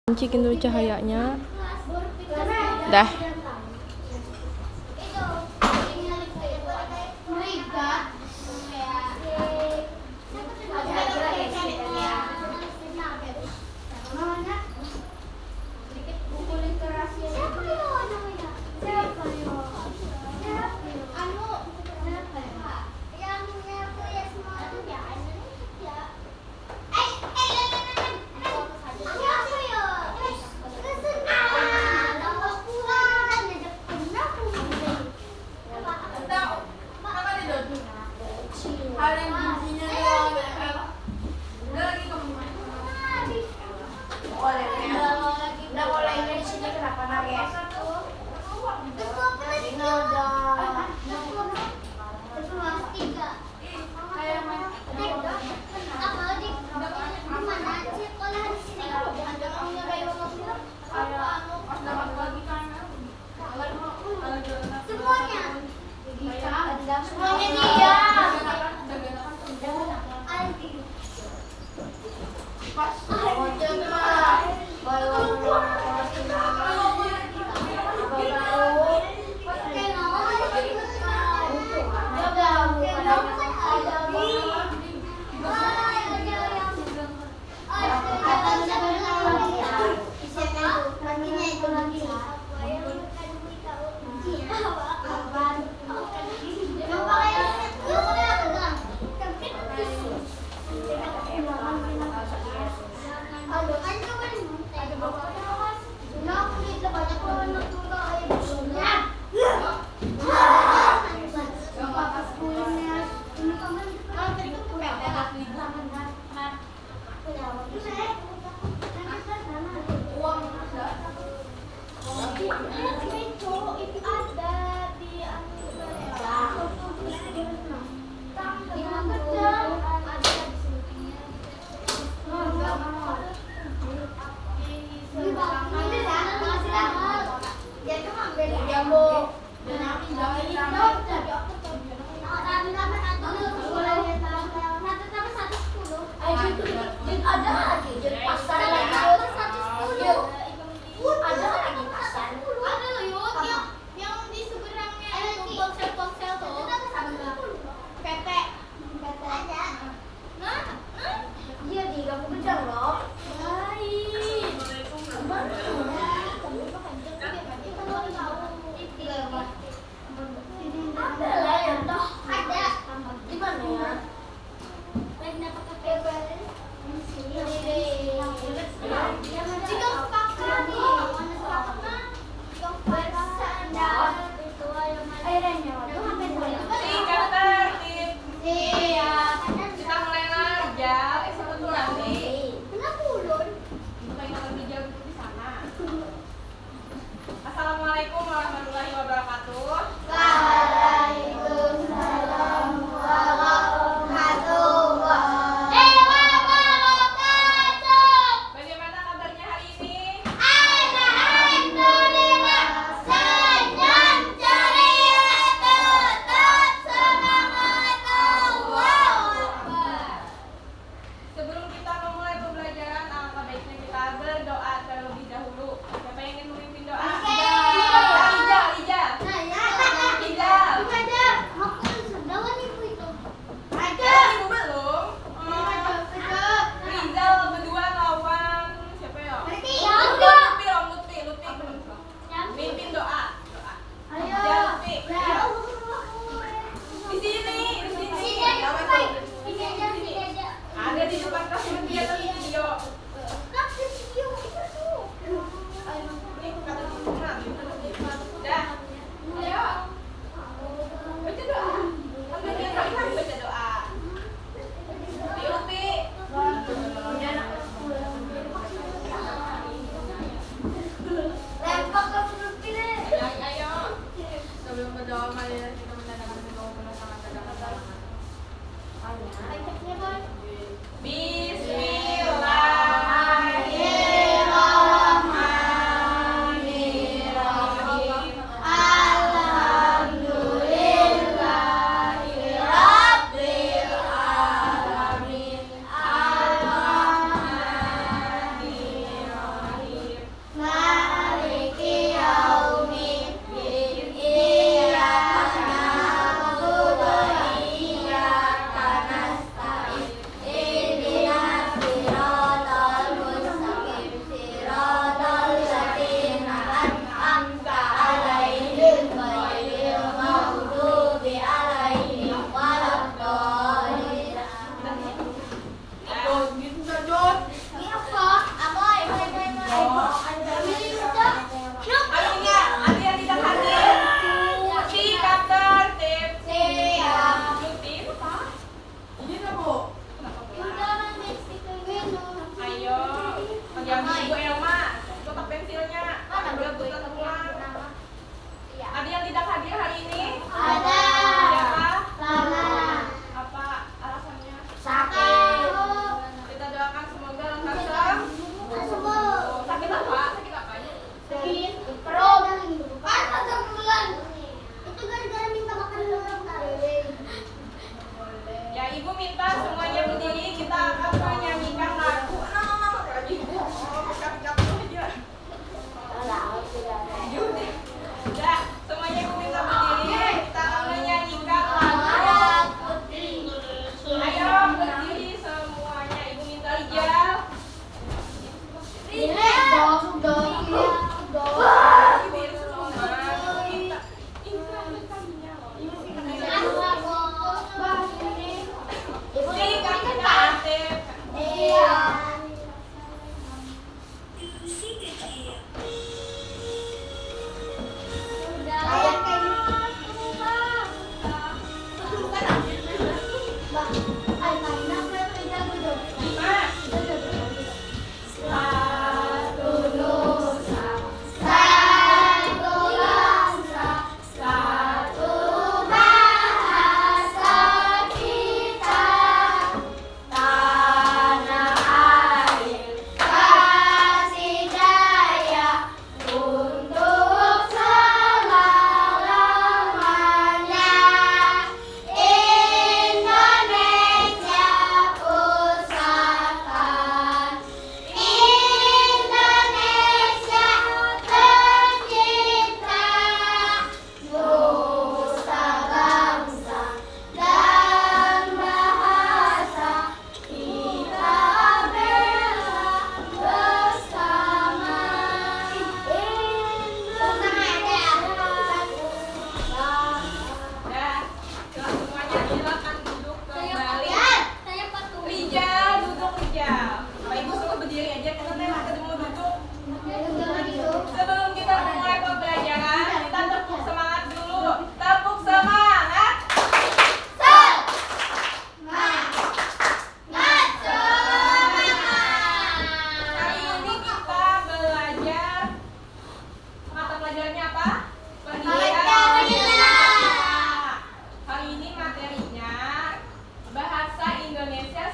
Kunciin dulu cahayanya. Dah.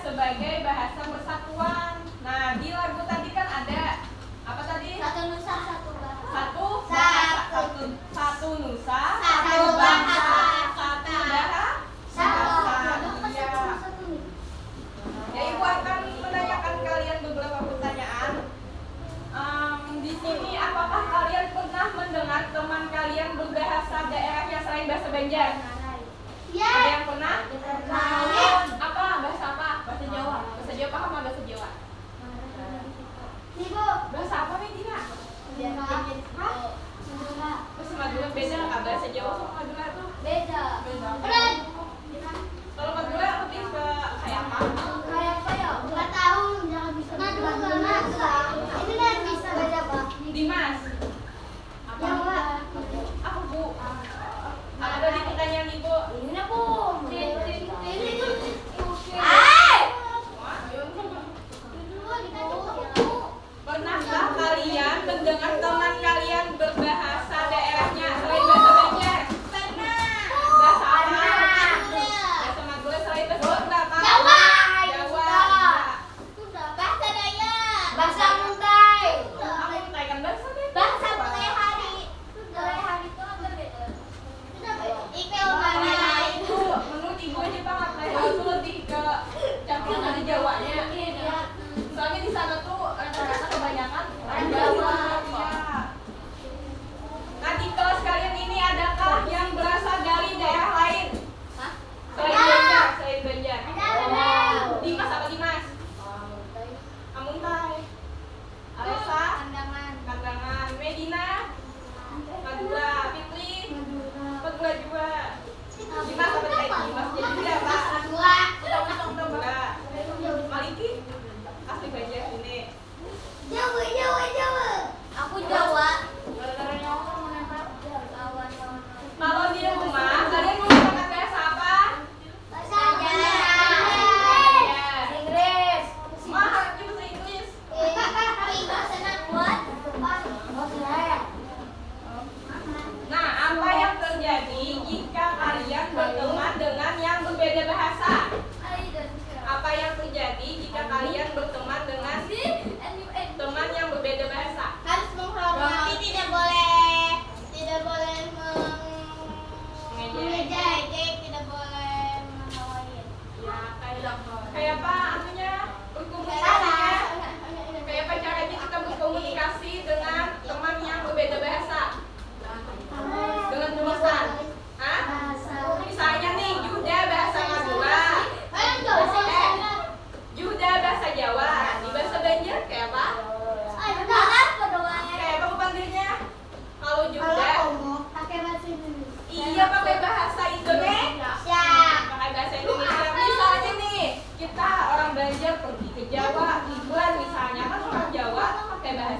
Sebagai bahasa persatuan. Nah, di lagu tadi kan ada apa tadi? Satu nusa, satu bahasa. Satu nusa, satu bangsa, satu bahasa. Iya. Ya, Ibu akan menanyakan kalian beberapa pertanyaan. Di sini apakah kalian pernah mendengar teman kalian berbahasa daerah yang selain bahasa Banjar? Ya. Ada yang pernah? Apa? Bahasa apa? Bahasa Jawa. Bahasa Jawa paham nggak bahasa Jawa? Ibu. Bahasa apa nih Dina? Hah? Bahasa Madura beda nggak? Bahasa Jawa sama Madura tuh? Beda. Kalau Madura lebih ke kayak apa? Kayak apa ya? Nggak tahu. Jangan bisa. Madura. Ini kan bisa beda apa? Dimas. Apa? Jawa. Apa Bu? Ada di pertanyaan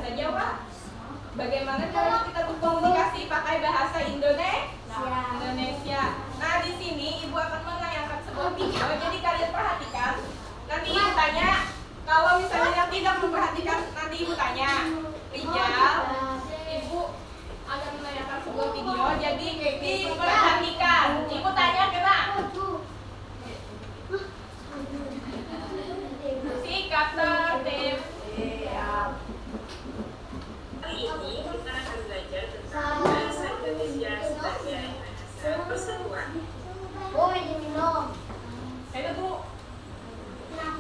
bahasa Jawa. Bagaimana cara kita berkomunikasi pakai bahasa Indonesia? Nah, di sini Ibu akan menayangkan sebuah video. Jadi kalian perhatikan. Nanti Ibu tanya. Kalau misalnya yang tidak memperhatikan, nanti Ibu tanya. Rijal, Ibu akan menayangkan sebuah video. Jadi diperhatikan. Ibu tanya kena. Sikap tertib. Kali ini kita akan belajar tentang bahasa Indonesia sebagai bahasa persatuan. Itu Bu. Nah,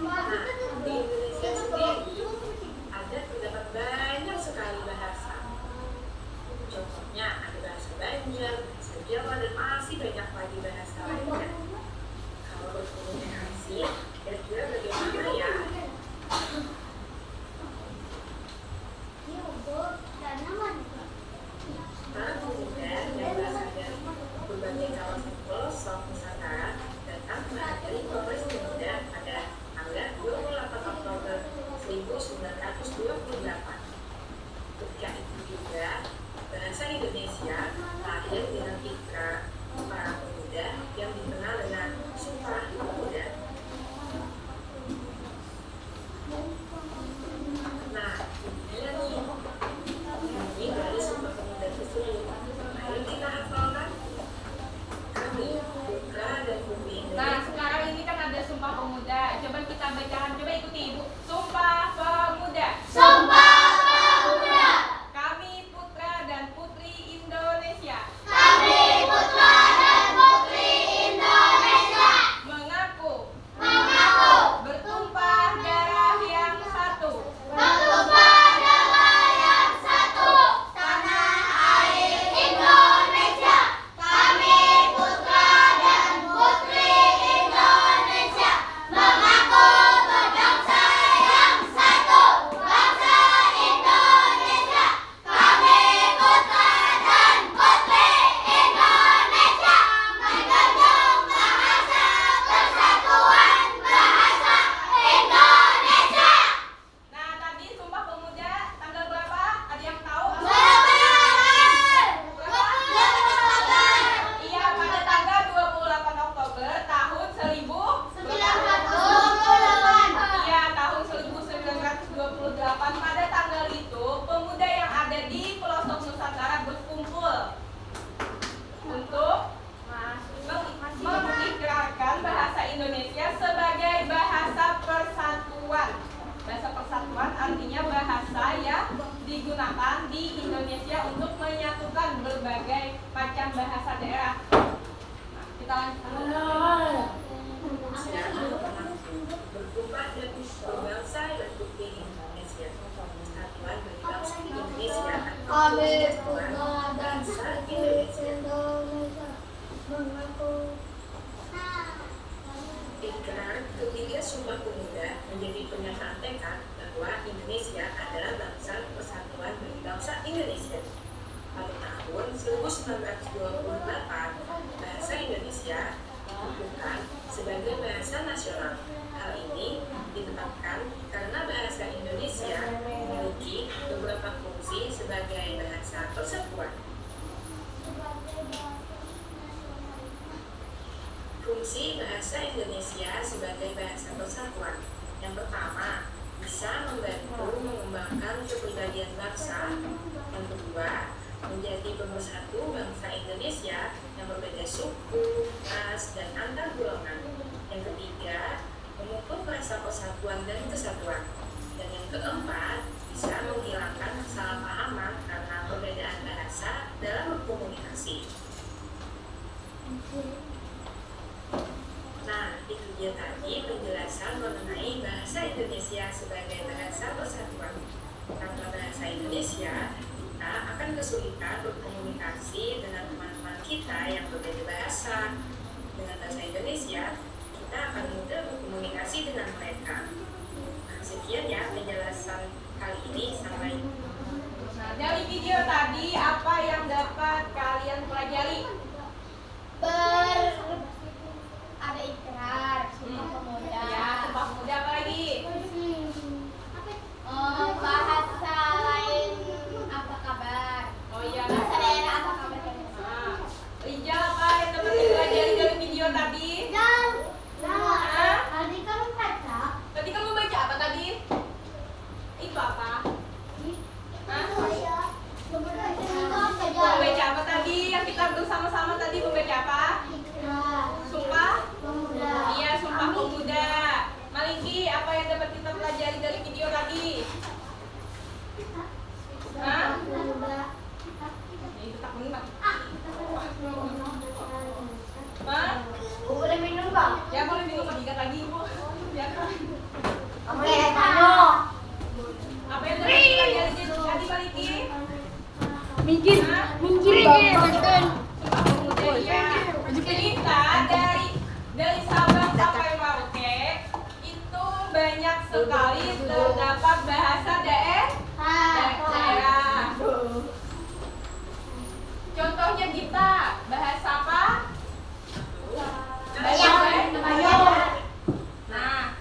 di Indonesia sendiri ada terdapat banyak sekali bahasa. Contohnya ada bahasa Banjar, bahasa Jawa, dan masih banyak lagi bahasa lainnya. Kalau berkomunikasi, kira-kira bagaimana ya? Para pemuda yang berasal dari berbagai kawasan pelosok Nusantara datang menghadiri Kongres Pemuda pada tanggal 28 Oktober 1928. Ketika itu juga, bahasa Indonesia lahir dengan ikrar para pemuda yang dikenal dengan Sumpah Pemuda. Nah, ini dari Sumpah Pemuda tersebut. Ayo kita hafalkan. Kami, putra dan putri Nah, Indonesia. sekarang ini kan ada Sumpah Pemuda. Coba kita bacakan. Coba ikuti Ibu. Sumpah Pemuda. Kami putra dan putri Indonesia. Mengaku bertumpah darah yang satu. Tanah air Indonesia. Kami putra dan putri Indonesia. Mengaku berbangsa yang satu. Bangsa Indonesia. Kami putra dan putri Indonesia. Menjunjung bahasa persatuan bahasa Indonesia. Nah, tadi Sumpah Pemuda tanggal berapa? Ada yang tahu? Iya, pada tanggal 28 Oktober tahun 1928. Iya, tahun 1928. Pada tanggal itu, pemuda yang ada di pelosok Nusantara berkumpul untuk mengikrarkan bahasa Indonesia sebagai bahasa persatuan. Bahasa persatuan artinya bahasa yang digunakan di Indonesia untuk menyatukan berbagai macam bahasa daerah. Nah, kita lanjut. Bertumpah dan berbangsa dan putri Indonesia. Persatuan bagi bangsa Indonesia. Persatuan bangsa Indonesia. Ikrar ketiga Sumpah Pemuda menjadi pernyataan tekad bahwa Indonesia adalah bangsa persatuan bagi bangsa Indonesia. Pada tahun 1928, bahasa Indonesia ditentukan sebagai bahasa nasional. Hal ini ditetapkan karena bahasa Indonesia memiliki beberapa fungsi sebagai bahasa persatuan. Fungsi bahasa Indonesia sebagai bahasa persatuan. Yang pertama, bisa membantu mengembangkan kepribadian bangsa. Yang kedua, menjadi pemersatu bangsa Indonesia yang berbeda suku, ras, dan antar golongan. Yang ketiga, memupuk rasa persatuan dan kesatuan. Dan yang keempat, bisa menghilangkan kesalahpahaman karena perbedaan bahasa dalam berkomunikasi. Nah, itu dia tadi penjelasan mengenai bahasa Indonesia sebagai bahasa persatuan. Tanpa bahasa Indonesia, kita akan kesulitan berkomunikasi dengan teman-teman kita yang berbeda bahasa. Dengan bahasa Indonesia, kita akan mudah berkomunikasi dengan mereka. Nah, sekian ya penjelasan kali ini. Sampai Nah, dari video tadi apa yang dapat kalian pelajari? Ada ikrar, Sumpah Pemuda. Ya, Sumpah Pemuda apa lagi? Bahasa lain Membaca apa tadi? Yang kita bersama-sama tadi membaca apa? Sumpah? Iya, Sumpah Pemuda. Maliki, apa yang dapat kita pelajari dari video tadi? Hah? Itu tak benar. Hah? Boleh minum bang? Ya boleh minum tiga lagi ibu. Ya kan? Oke, Tano. Apa yang dapat kita pelajari tadi Maliki? Minggir, Hah? minggir bang. Betul. Sumpah Pemuda ya. Kita dari Sabang sampai Merauke itu banyak sekali terdapat bahasa daerah. Contohnya kita bahasa apa? Bahasa Banjar. Nah,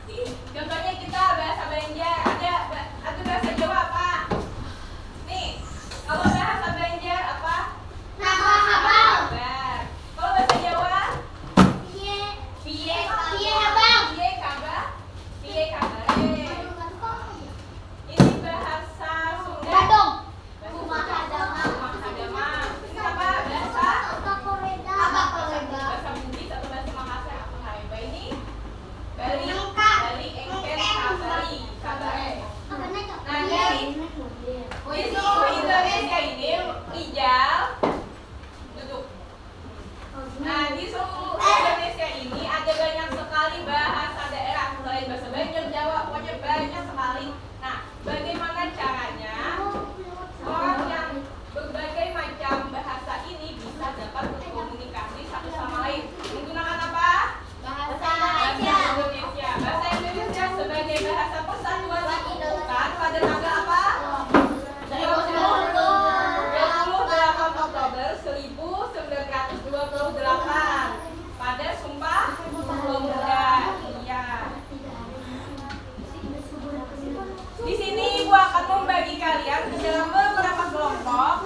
contohnya kita bahasa Banjar. Ada bahasa Jawa apa? Nih, kalau bahasa Banjar apa? Kabar. Kalau bahasa Jawa? Piye kabar? Piye kabar? Ini bahasa Sunda. Rumah Hadama. Ini apa? Bahasa Bugis atau bahasa Makassar apa Hareba ini? Bali, Engken, Kabare. Nah, di seluruh Indonesia ini Rijal duduk. Nah, di seluruh Indonesia ini ada banyak sekali bahasa daerah selain bahasa Banjar, Jawa, pokoknya banyak sekali. Nah, bagaimana caranya orang yang berbagai macam bahasa ini bisa dapat berkomunikasi satu sama lain menggunakan apa? Bahasa Indonesia. Bahasa Indonesia sebagai bahasa persatuan dikukuhkan pada tanggal apa? 28 Oktober 1928 pada Sumpah Pemuda. Iya. Di sini Ibu akan membagi kalian ke dalam beberapa kelompok.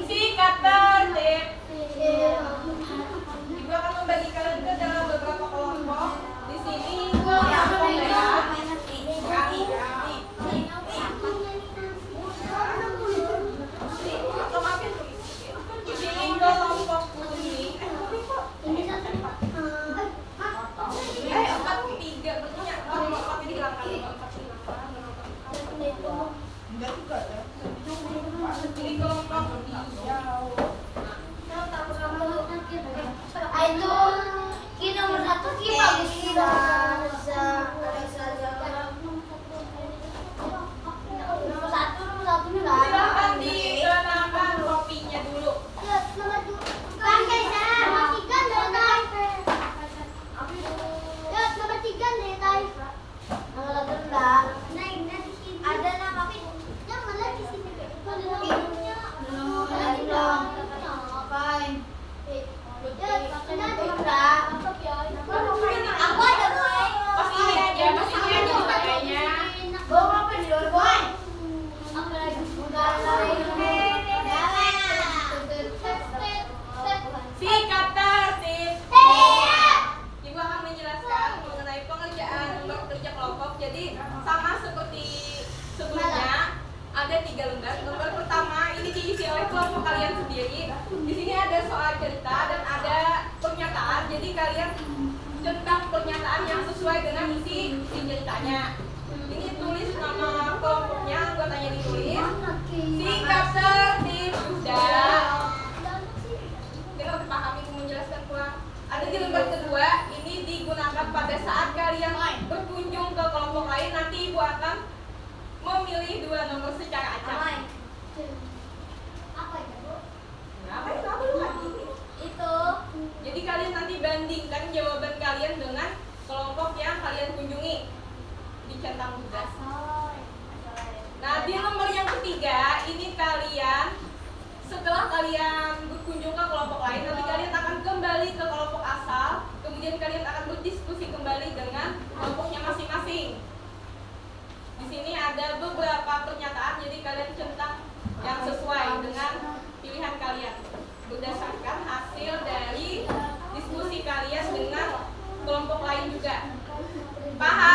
Sikat tertib. Ibu akan membagi kalian ke dalam beberapa kelompok. Di sini Ibu akan membagi di sini kelompok kuning. 43 betulnya. Kelompok ini hilangkan. Ini kelompok hijau. Itu ki nomor 1 ki bagus ki nomor 1 nya enggak Silahkan dikenakan topinya dulu. pakai sana nomor 3 dari nomor 3 dari tadi nomor 1 enggak ada nama yang mana di sini aku ada boy. Pas ini aja dipakainya. Boy apa di luar boy? Apa lagi? Sikat tertib. Ibu akan menjelaskan mengenai pengerjaan lembar kerja kelompok. Jadi sama seperti sebelumnya ada 3 lembar. Lembar pertama ini diisi oleh kelompok kalian sendiri. Di sini ada soal cerita dan ada pernyataan. Jadi kalian tentang pernyataan yang sesuai dengan isi ceritanya. Ini tulis nama kelompoknya, anggotanya ditulis. Sikap tertib sudah. Tidak dipahami menjelaskan kurang. Ada di lembar kedua, ini digunakan pada saat kalian berkunjung ke kelompok lain. Nanti Ibu akan memilih 2 nomor secara acak. Apa itu, Bu? Apa itu? Apa lu lagi? Itu Jadi kalian nanti bandingkan jawaban kalian dengan kelompok yang kalian kunjungi. Dicentang juga. Nah, di nomor yang ketiga, ini kalian setelah kalian berkunjung ke kelompok lain, nanti kalian akan kembali ke kelompok asal. Kemudian kalian akan berdiskusi kembali dengan kelompoknya masing-masing. Di sini ada beberapa pernyataan, jadi kalian centang yang sesuai dengan pilihan kalian berdasarkan hasil dari diskusi kalian dengan kelompok lain juga. Paham?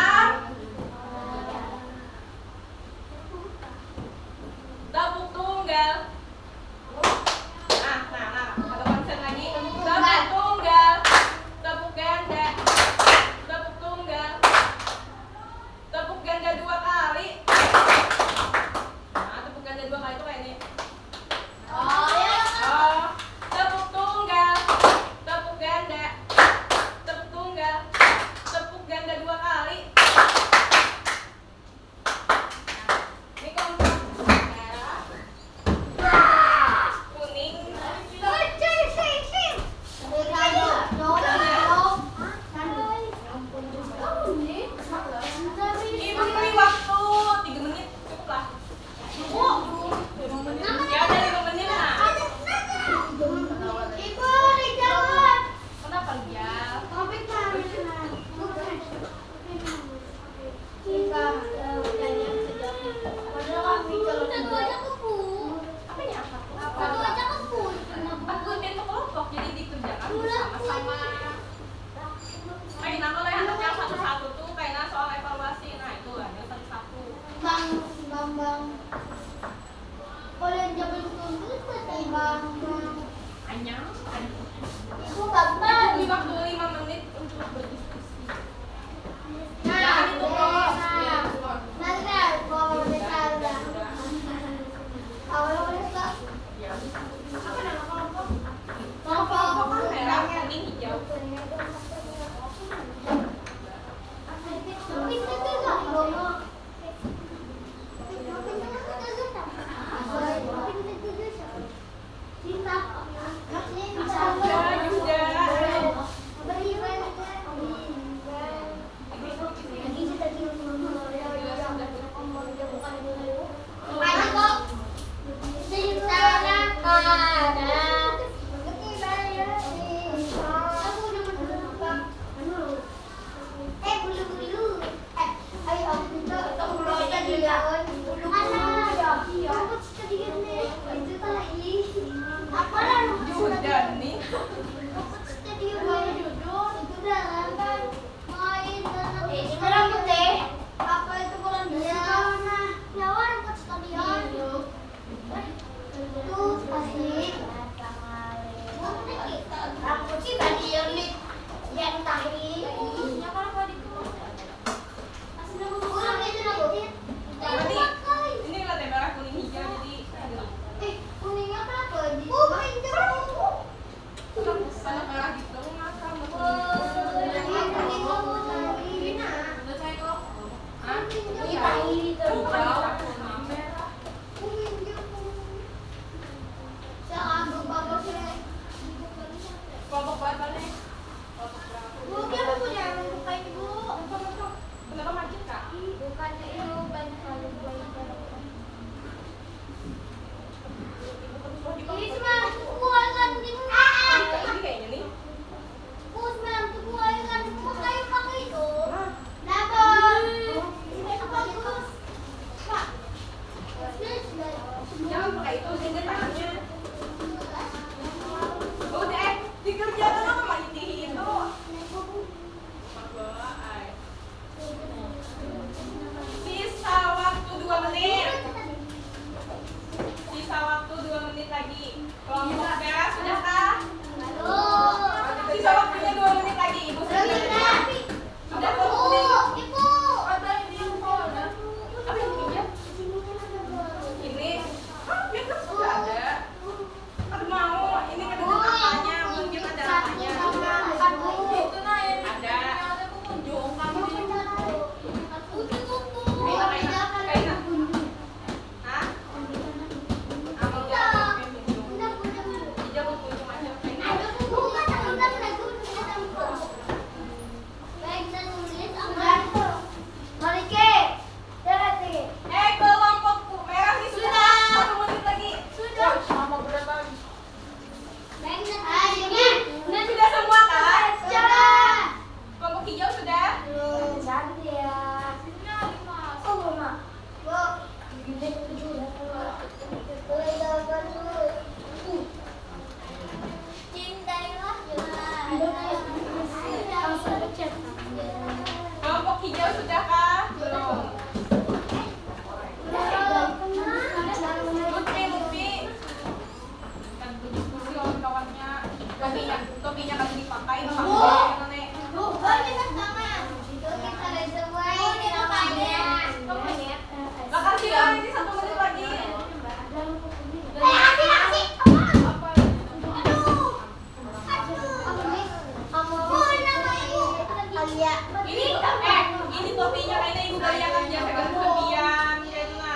Ini topinya kayaknya ibu baliakan biasa ganti-gantian karena.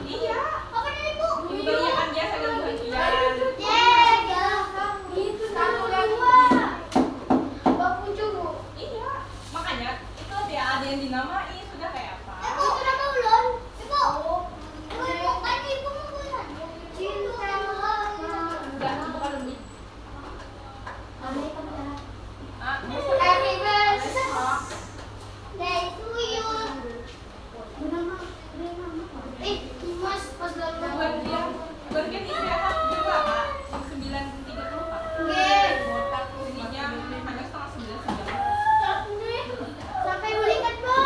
Iya. Apa dari Bu? Ibu baliakan biasa ganti-gantian. Itu satu dua. Bapak curu. Iya. Makanya itu dia ada yang dinamai sudah kayak apa? Ibu sudah mau belum? Ibu. Ibu kan ibu mau bulan. Cinta. Enggak, bukan lebih. Ah, Happy birthday to you. Mas, pas lalu. bukan dia istirahat juga Pak. 9.30 Pak. Botak ininya hanya setengah 9 sudah. Sampai belikan, Bu.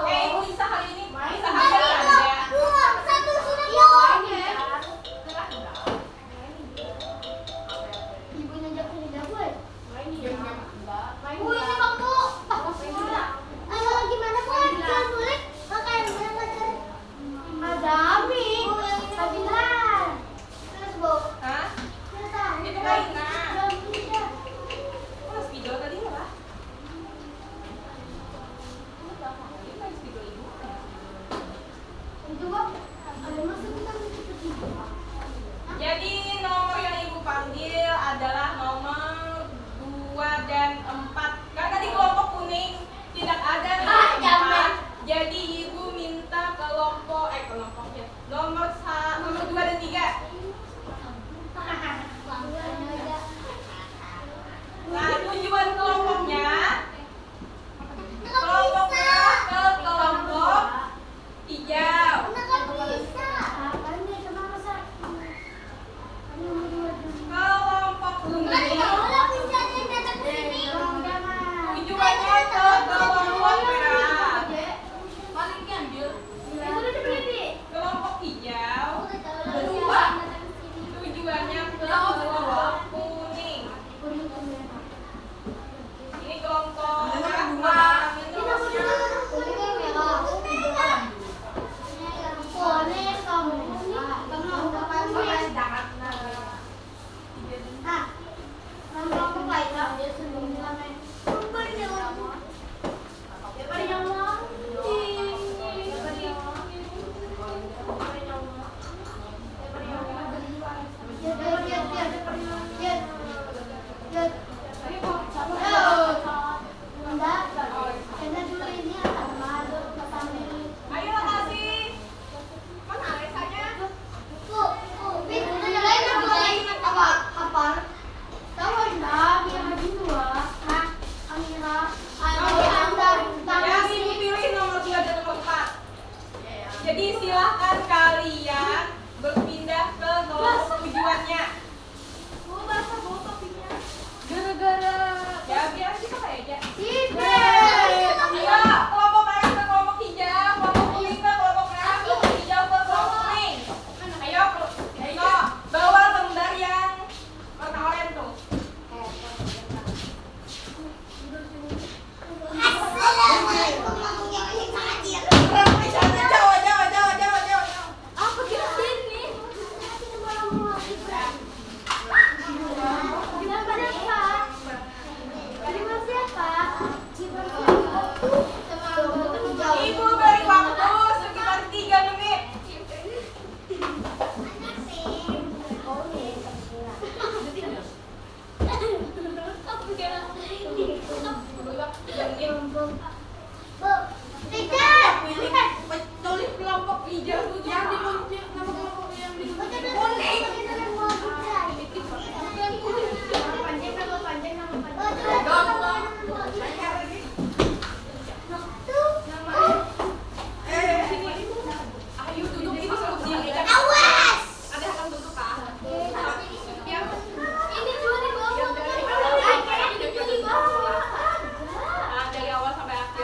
Ibu Isa hari ini Isa hari ini ada. Satu sudah ya. Ibunya jatuh di dapur. Bu, ini Bang Bu. Ayo gimana Bu? Jual bulik? Makan berapa cari? Ada Ami. Padilan. Terus Bu. Hah? Itu Kaina. Mana spidol tadi ya Pak? Ini kan spidol ibu. Itu Bu. Ada masuk kita seperti itu. Jadi nomor yang ibu panggil adalah nomor 2 dan 4. Kan tadi kelompok kuning tidak ada nomor 4. Jadi ibu minta kelompoknya nomor 2 dan 3. Nah, tujuan kelompoknya ke kelompok hijau. Kelompok kuning tujuannya ke kelompok merah. Kelompok hijau tujuannya ke kelompok kuning. Ini kelompok merah. Ayo kasih. Mana Alesanya? Yang ibu pilih nomor 2 dan nomor 4. Jadi silahkan kalian berpindah ke kelompok tujuannya. Ya biar kita kayak aja. Ayo kelompok merah ke kelompok hijau, kelompok kuning ke kelompok merah, kelompok hijau ke kelompok kuning. Ayo bawa lembar yang warna oranye tuh. Jauh. Apa di sini? Ibu beri waktu sekitar 3 menit. Tulis kelompok hijau tuh yang dikunci nama kelompok yang dikunci kuning. Ayo duduk ini sebelum sini. Ada akan duduk Kak. Dari awal sampai akhir.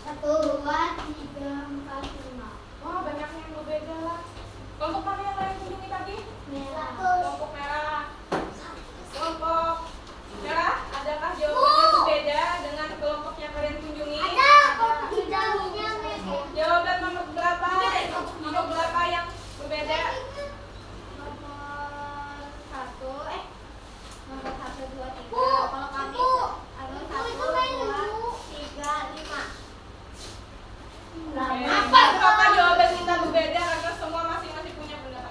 1, 2, 3, 4, 5. Wah, banyak yang berbeda lah. Kelompok mana yang kalian kunjungi tadi? Merah. Kelompok merah. Kelompok merah, adakah jawabannya berbeda dengan kelompok yang kalian kunjungi? Ada kok hijaunya merah. Jawaban nomor berapa? Nomor berapa yang berbeda? Nomor 1, 2, 3. Kalau kami nomor 1, 2, 3, 5. Apa? Kenapa jawaban kita berbeda? Karena semua masing-masing punya pendapat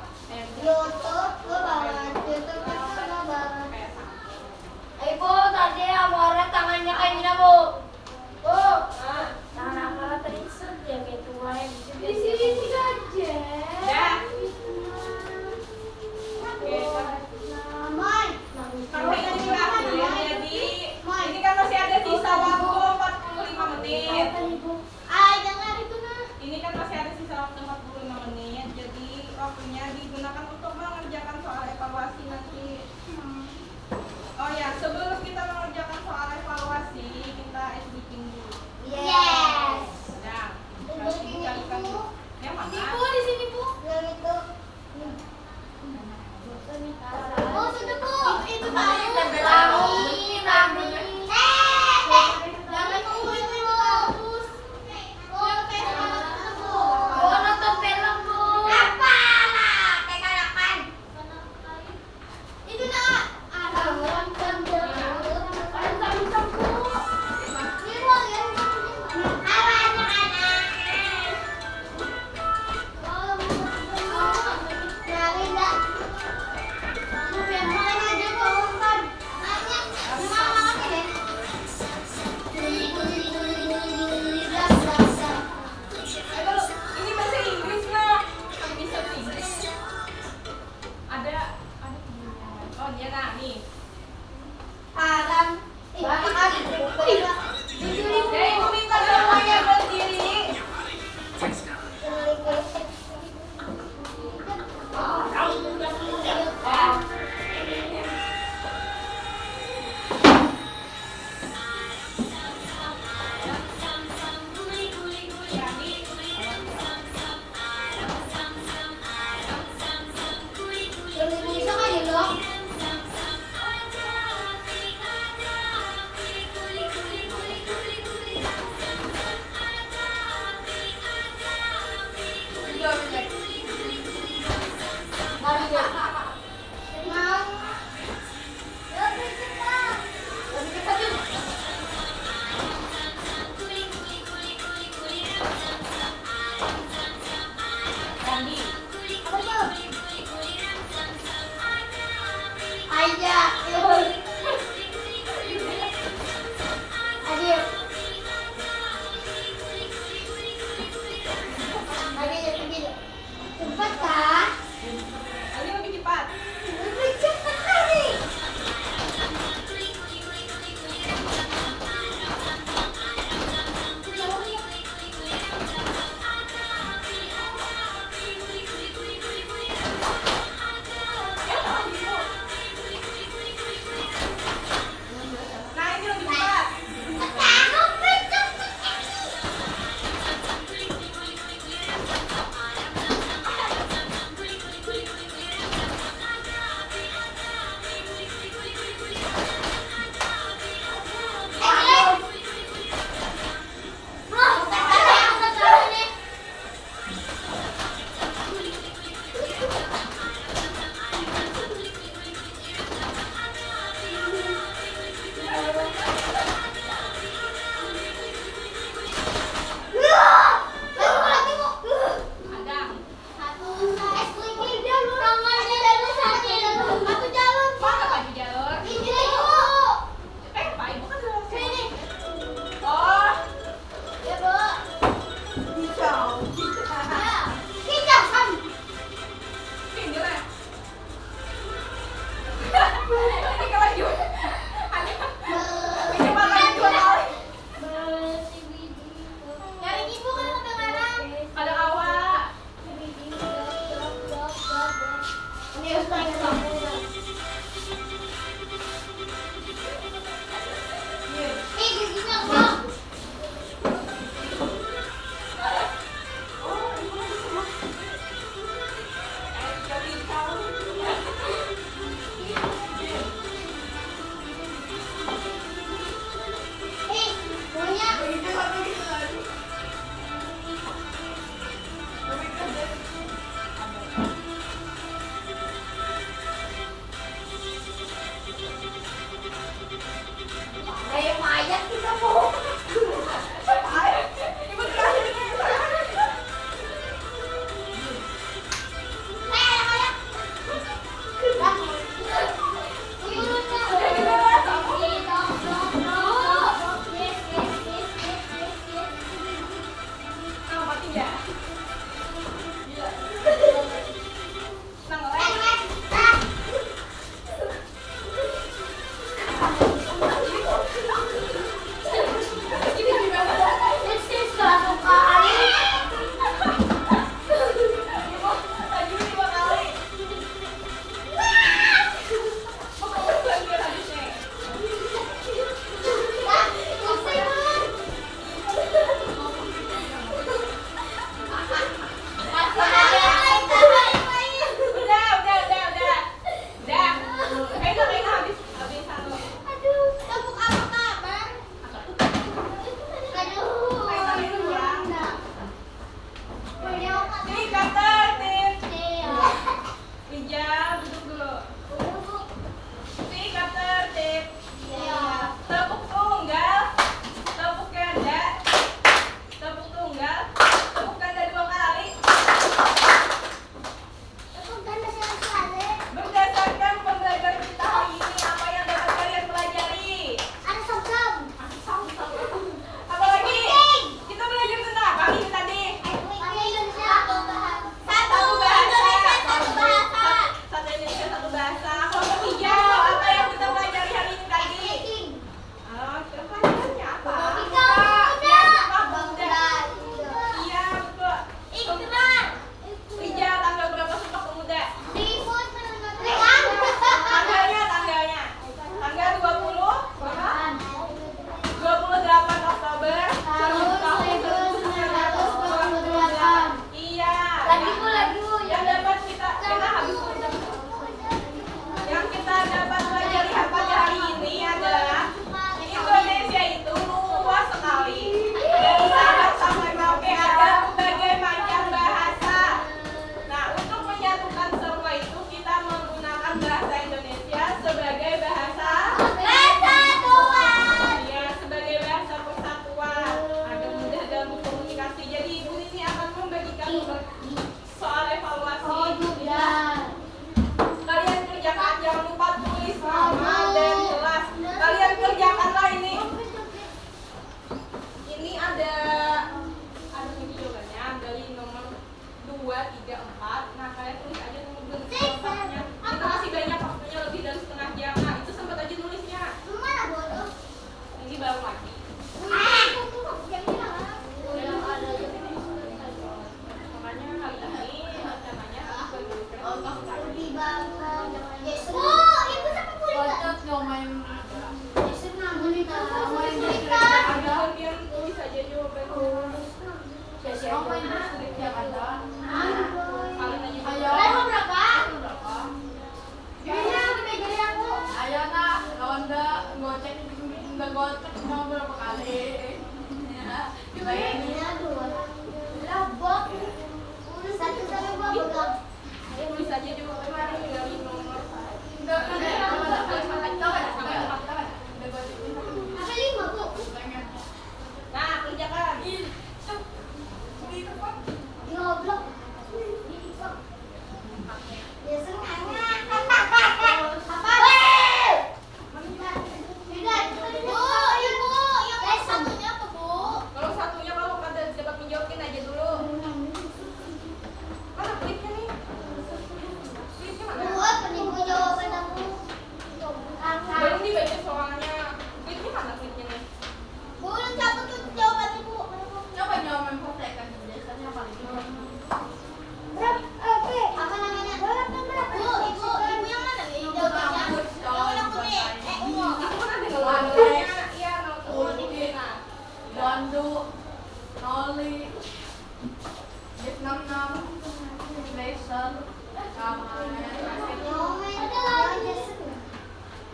Iya. Gila. Senang oleh. Ini gimana? Ibu, lagi 5 kali. Pokoknya bagian habisnya. Udah. Kayaknya habis satu. Kayaknya itu kurang. Nih, kata tip. Rijal, duduk dulu. Nih, kata tip. Tepuk tunggal. Tepuk ganda. Tepuk tunggal. Tepuk ganda 2 kali. Berdasarkan pembelajaran kita hari ini, apa yang dapat kalian pelajari? Apa lagi? Kita belajar tentang apa ini tadi? Satu bahasa. Satu Indonesia, satu bahasa. Kelompok hijau, apa yang kita pelajari hari ini tadi? Pelajarannya apa? Iya, betul. Hijau, tanggal berapa Sumpah Pemuda? Tanggalnya. Tanggal 28 Oktober 1928. Iya. Yang dapat kita habis udah. Yang kita dapat pelajari apa hari ini adalah Indonesia itu luas sekali. Dari Sabang sampai Merauke ada berbagai macam bahasa. Nah, untuk menyatukan semua itu kita menggunakan bahasa Indonesia sebagai bahasa. Iya, sebagai bahasa persatuan agar mudah dalam komunikasi. Jadi Ibu ini akan membagikan soal evaluasi. Kalian kerjakan, jangan lupa tulis nama dan kelas. Kalian kerjakanlah ini. Ini ada jawabannya dari nomor 2, 3, 4. Nah, kalian tulis aja nomor berikutnya. Kita masih banyak waktunya lebih dari setengah jam. Nah, itu sempat aja nulisnya. Ini baru lagi. Makanya hari ini rencananya akan kalian tulis aja jawabannya. Kalian aja. Ayo nak, ronda gocek nggak gocek mau berapa kali? Tulis aja jawabannya dari nomor. Nah, kerjakan. Kalau satunya kalau pada dapat menjawabin aja dulu. Mana klipnya nih? Klipnya mana? Belum dibaca soalnya. Klipnya mana klipnya nih? Coba jawaban praktekan biasanya paling Itu kan ada ngelawanya. Iya, Gandu, Noli, Vietnam, Malaysia,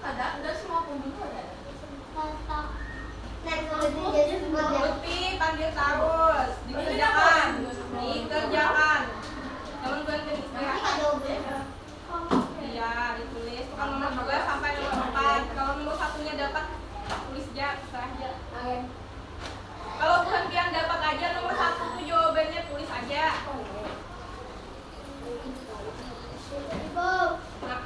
ada semua pembunuh ada. Bukti panggil terus. Dikerjakan. Jangan berhenti istirahat. Iya, ditulis. Kalau nomor 2 sampai nomor 4. Kalau nomor 1-nya dapat, tulis aja, serah aja. Kalau bukan yang dapat aja nomor 1 tuh jawabannya tulis aja. Nah,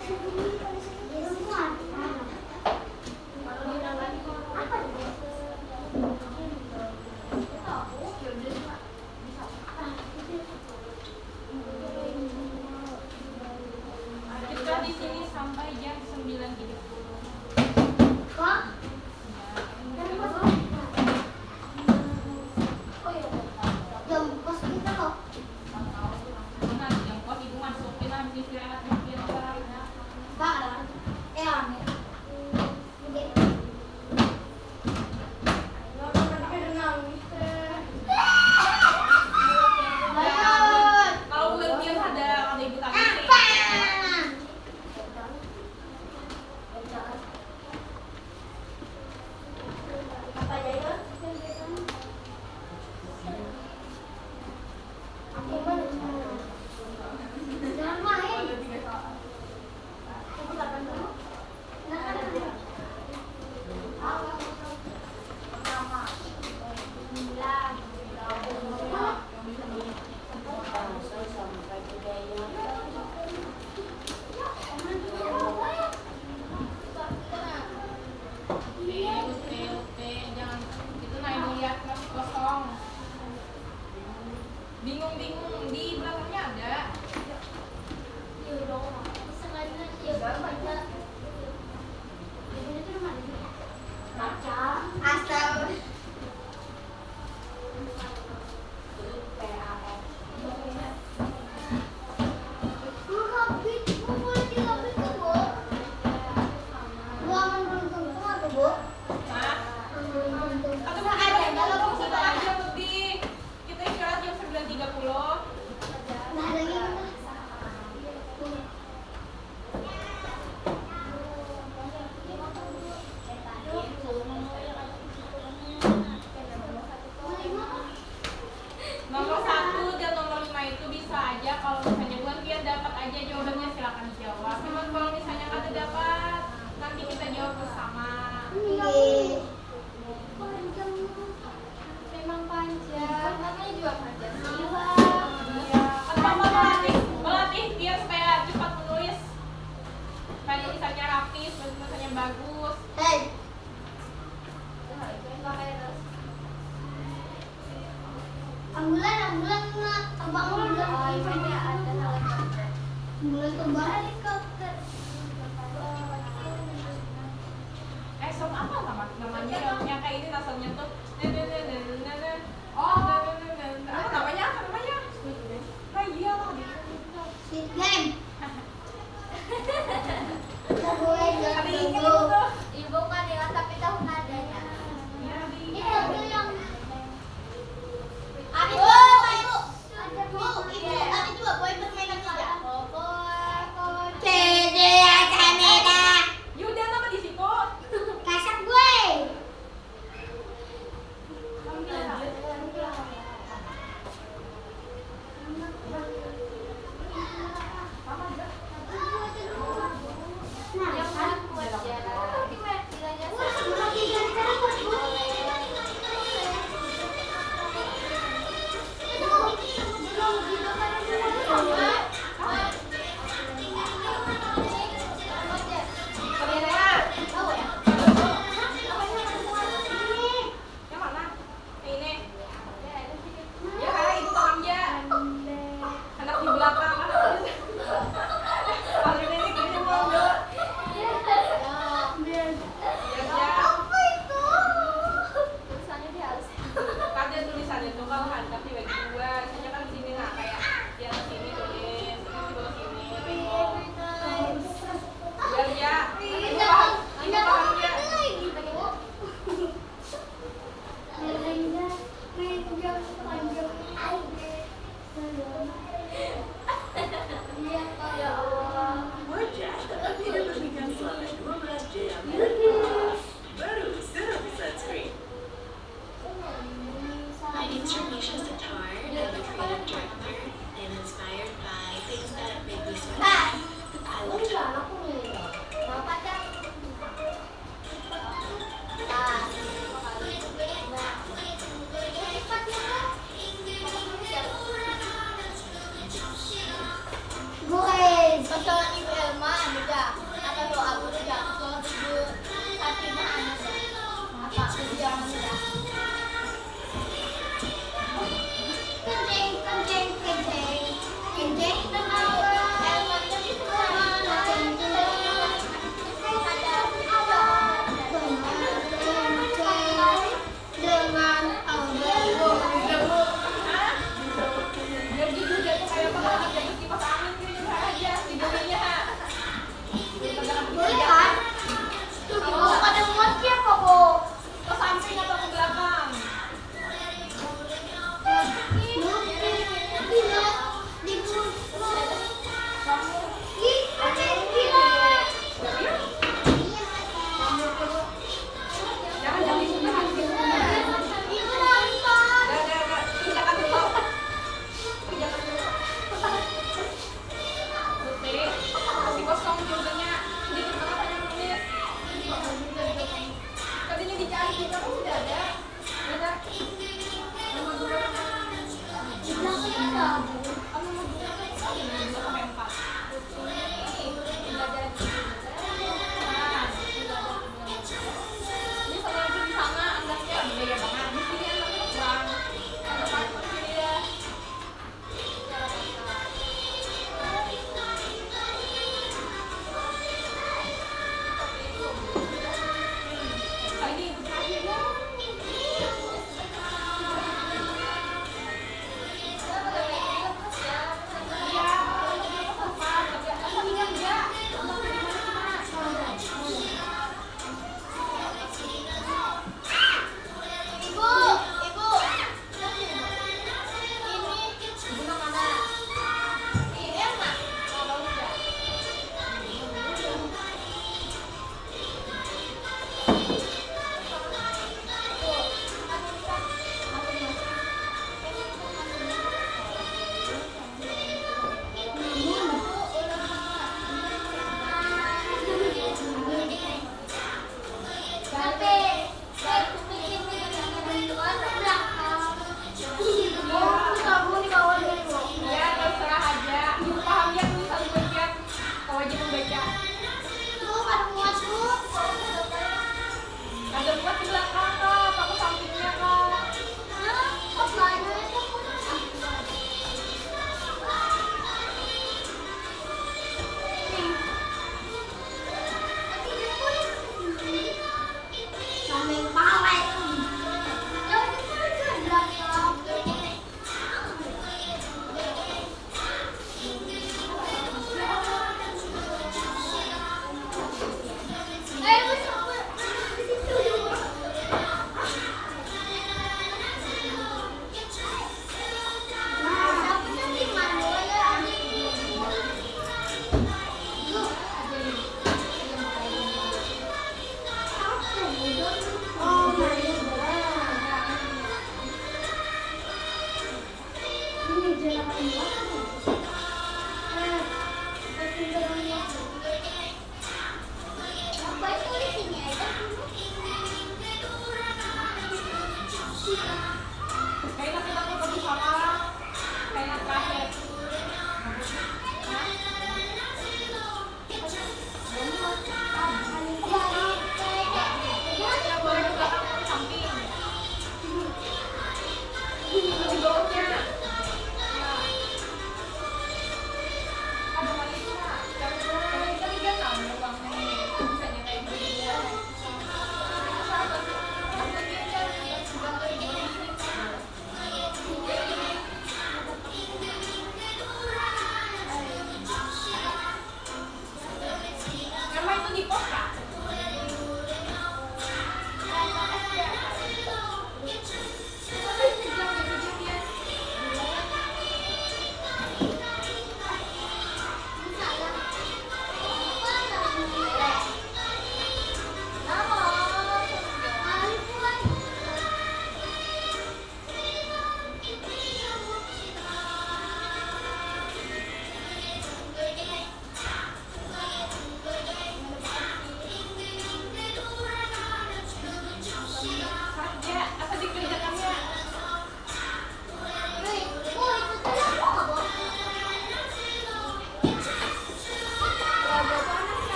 Kita di sini sampai jam 9.30. Nah, yang kos ibu masukin habis istirahat mungkin sekarang. Kalau bulan dia ada ibu tangis sih. Jangan main. Oke, jangan itu naik lihat kosong. Bingung di belakangnya ada. Nah, atau mungkin ada setelah jam lebih. Kita istirahat jam 9.30. Nomor 1 dan nomor 5 itu bisa aja kalau misalnya buat dia dapat aja jawabannya silakan jawab. Cuman kalau misalnya nggak dapat, nanti kita jawab bersama. Memang panjang, namanya juga panjang. Iya. Atau melatih dia supaya cepat menulis. Supaya tulisannya rapi, supaya tulisannya bagus. Ambulan terbang ambulan terbang helikopter. Song apa namanya yang kayak ini rasanya tuh. Apa namanya? Nah iya lah. Squid Game. Ada ingat tuh. Ibu kan ya, tapi tahu nadanya. Iya, Ini lagu yang ibu, ada juga poin permainan tidak.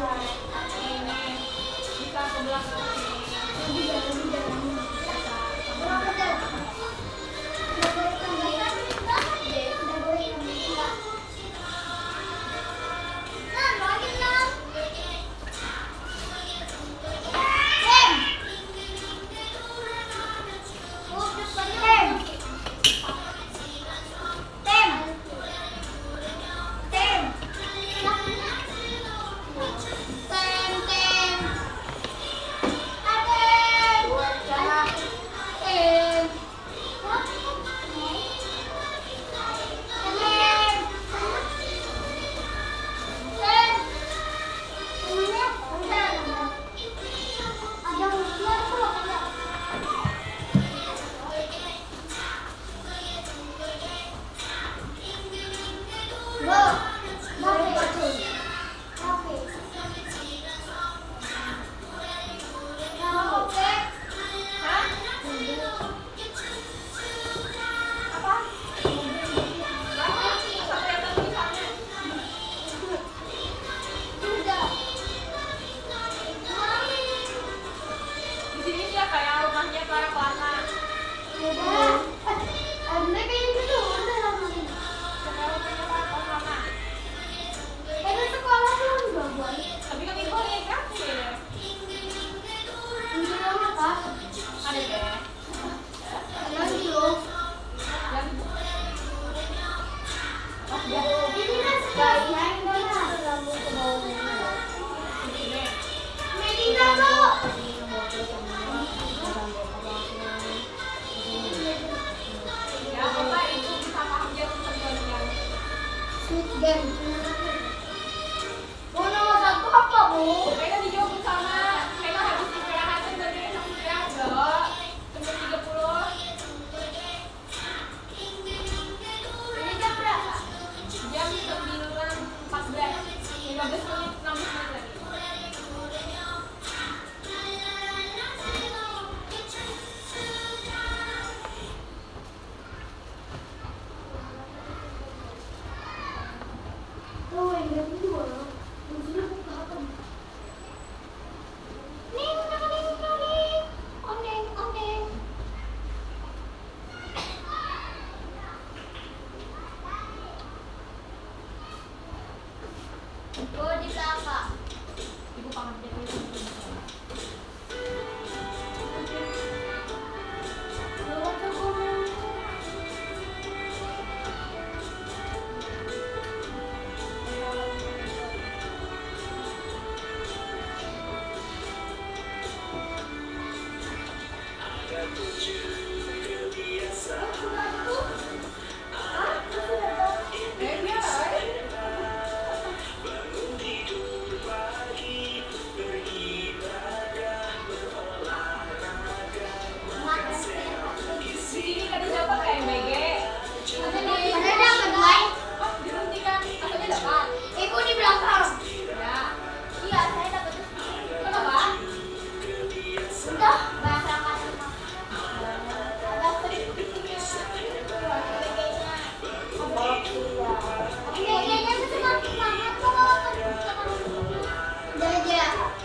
Ini bisa ke belakang sini. Di sini dia kayak rumahnya Clara Plana. Kayak rumahnya Clara Plana. Tapi kan itu ada yang kafe. Ada deh. Ya, Bapak itu bisa paham dia tulisannya. Kayaknya dijawab bersama. Kayaknya habis istirahat dari jam istirahat jam 30. Jam 9.14. 15 menit, 16 menit lagi. Ibu pangan dia dulu.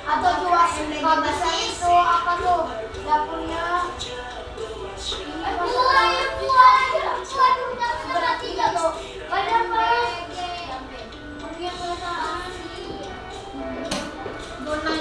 Atau dua nggak bisa itu apa tuh nggak punya berarti nggak tuh banyak punya perasaan zona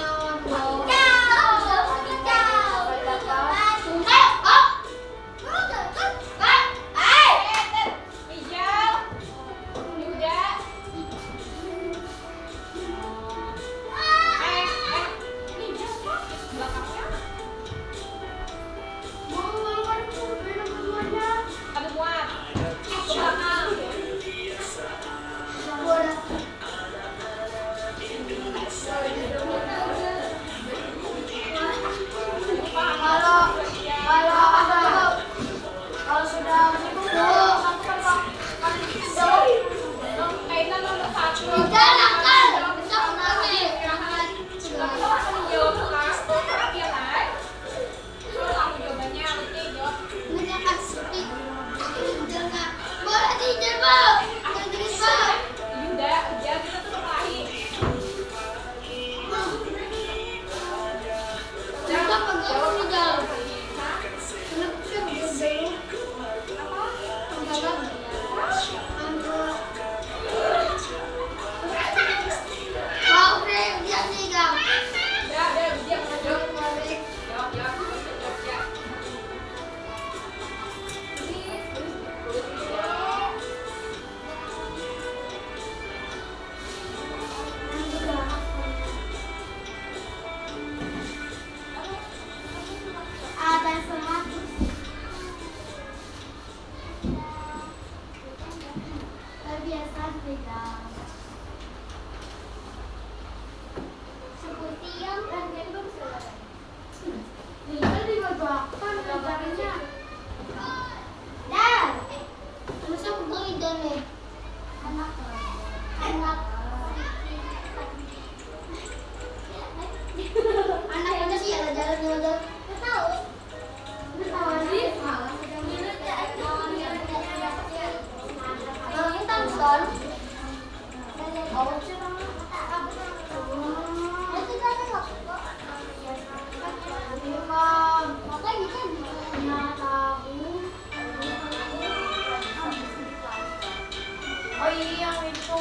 Oh iya yang itu.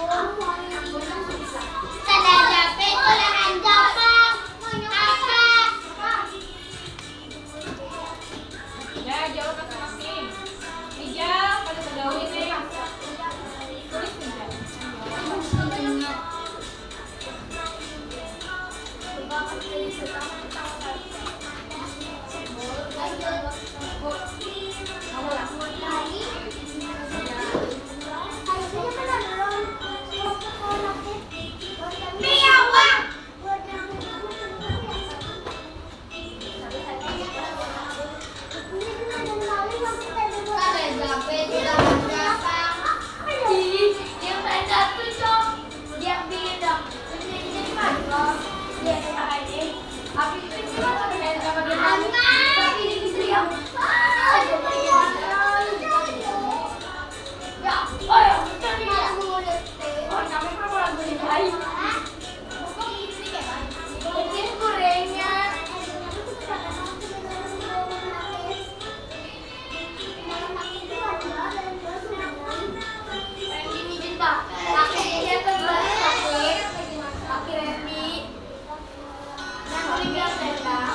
Ya, jawab masing-masing. Ija, pada terjauh ini. Tulis tidak? Yang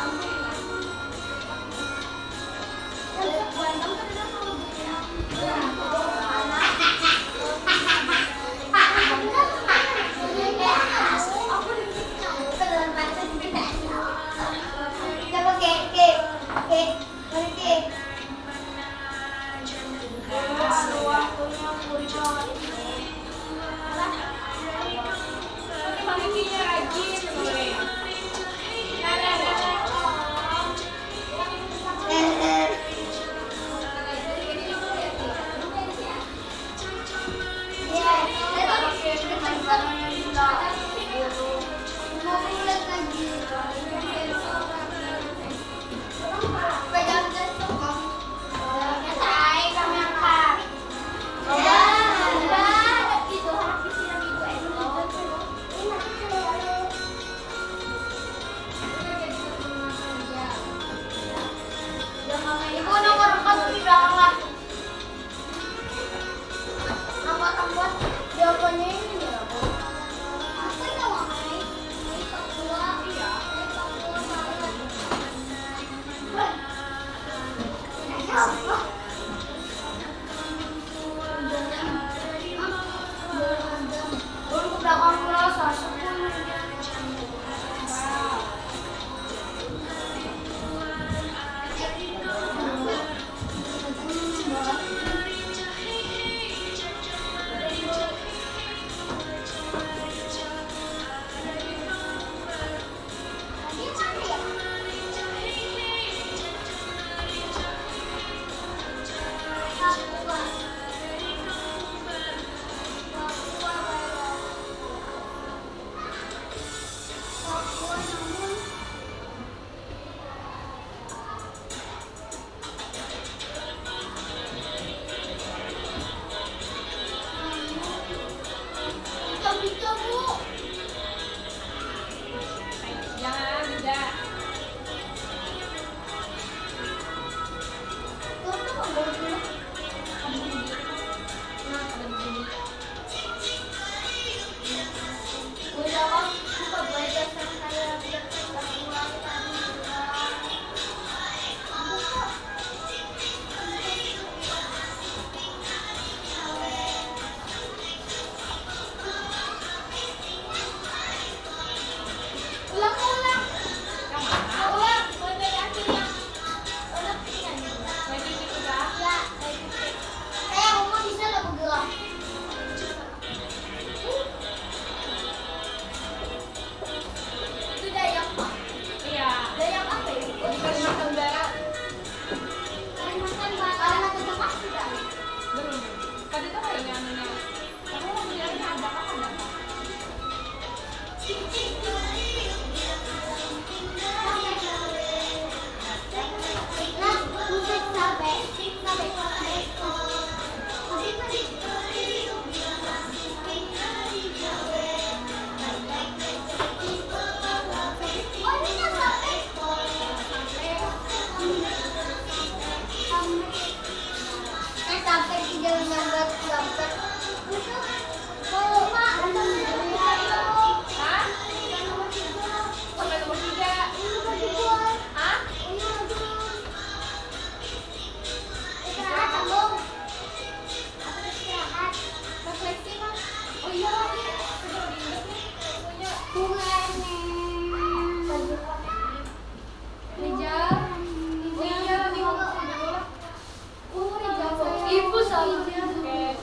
Ibu sama. Oke.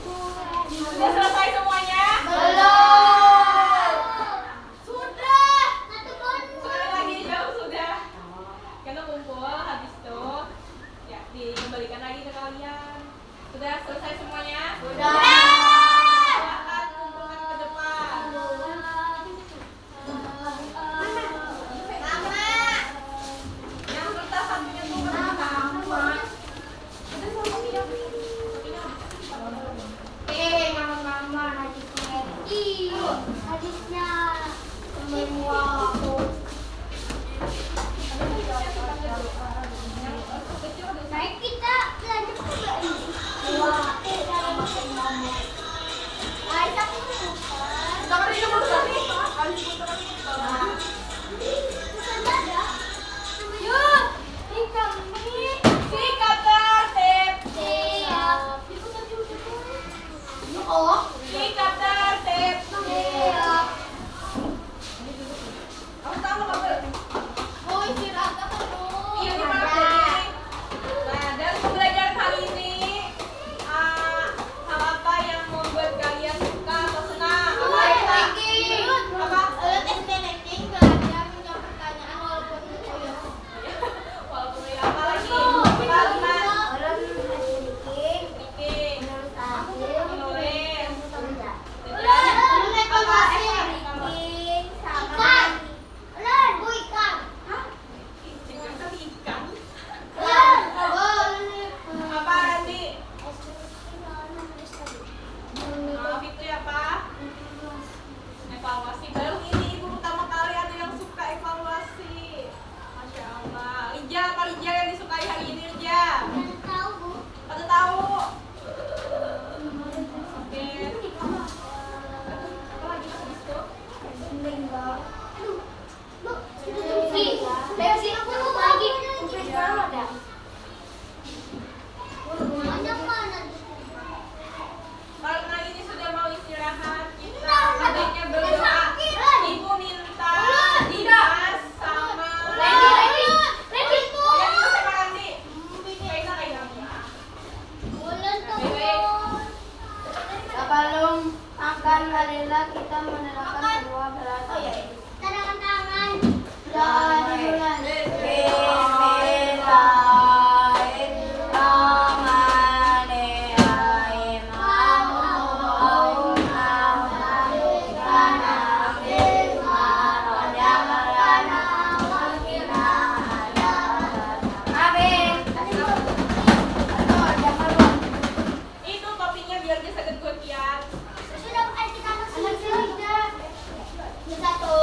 Sudah selesai semuanya? Belum. Sudah. Sudah lagi jauh sudah. Kita kumpul habis itu ya dikembalikan lagi ke kalian. Sudah selesai semuanya? Sudah. Silakan kumpulkan ke depan. Yang kertas satunya tuh ke depan. Hadisnya semua. Baik kita belajar juga ini. Baik aku Yuk, ini kami. Sikat tertib. Siap. Oh, Sikat tertib. siap. Kamu tahu kamu? Oh, istirahat dulu. Iya di mana tadi? Nah, dan pembelajaran kali ini hal apa yang membuat kalian suka atau senang? Apa? Apa? Walaupun ini apa lagi? Apa Lina? Speaking, menulis, ikan kali ikan. Apa Randy? Fitri apa? Evaluasi. Baru ini ibu pertama kali ada yang suka evaluasi. Masya Allah. Lija, apa Lija yang disukai hari ini Lija? Pada tahu? Oke. Apa lagi habis itu? Karena ini sudah mau istirahat, kita adanya berdoa. Ibu minta Dimas sama Yang itu sama Randy. Kaisa kayak kamu. Sebelum makan marilah kita menerapkan kedua belas. Tangan. Dan dimulai. Itu topinya biar dia sakit gue kian. Sudah kita masuk. Satu.